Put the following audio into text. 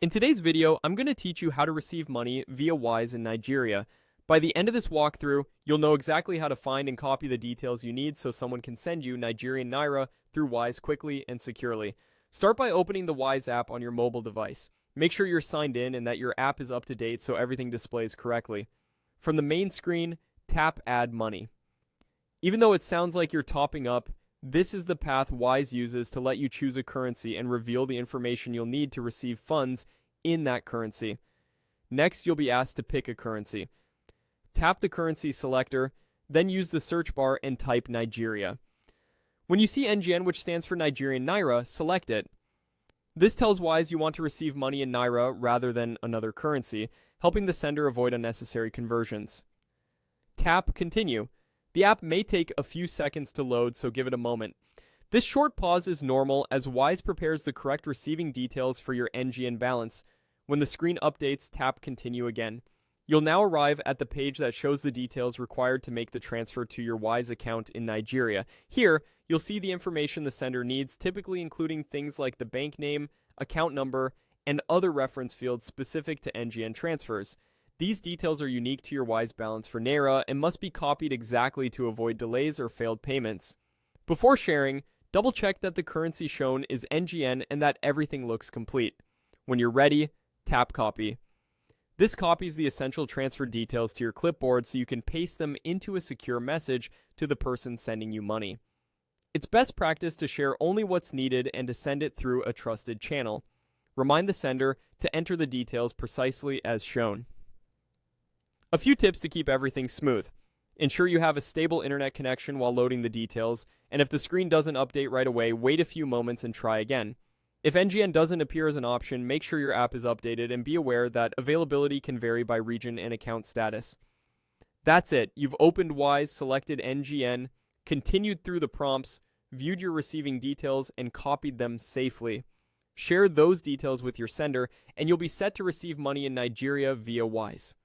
In today's video, I'm going to teach you how to receive money via Wise in Nigeria. By the end of this walkthrough, you'll know exactly how to find and copy the details you need so someone can send you Nigerian Naira through Wise quickly and securely. Start by opening the Wise app on your mobile device. Make sure you're signed in and that your app is up to date so everything displays correctly. From the main screen, tap Add Money. Even though it sounds like you're topping up, this is the path Wise uses to let you choose a currency and reveal the information you'll need to receive funds in that currency. Next, you'll be asked to pick a currency. Tap the currency selector, then use the search bar and type Nigeria. When you see NGN, which stands for Nigerian Naira, select it. This tells Wise you want to receive money in Naira rather than another currency, helping the sender avoid unnecessary conversions. Tap Continue. The app may take a few seconds to load, so give it a moment. This short pause is normal as Wise prepares the correct receiving details for your NGN balance. When the screen updates, tap Continue again. You'll now arrive at the page that shows the details required to make the transfer to your Wise account in Nigeria. Here, you'll see the information the sender needs, typically including things like the bank name, account number, and other reference fields specific to NGN transfers. These details are unique to your Wise balance for Naira and must be copied exactly to avoid delays or failed payments. Before sharing, double check that the currency shown is NGN and that everything looks complete. When you're ready, tap Copy. This copies the essential transfer details to your clipboard so you can paste them into a secure message to the person sending you money. It's best practice to share only what's needed and to send it through a trusted channel. Remind the sender to enter the details precisely as shown. A few tips to keep everything smooth. Ensure you have a stable internet connection while loading the details, and if the screen doesn't update right away, wait a few moments and try again. If NGN doesn't appear as an option, make sure your app is updated and be aware that availability can vary by region and account status. That's it. You've opened Wise, selected NGN, continued through the prompts, viewed your receiving details, and copied them safely. Share those details with your sender, and you'll be set to receive money in Nigeria via Wise.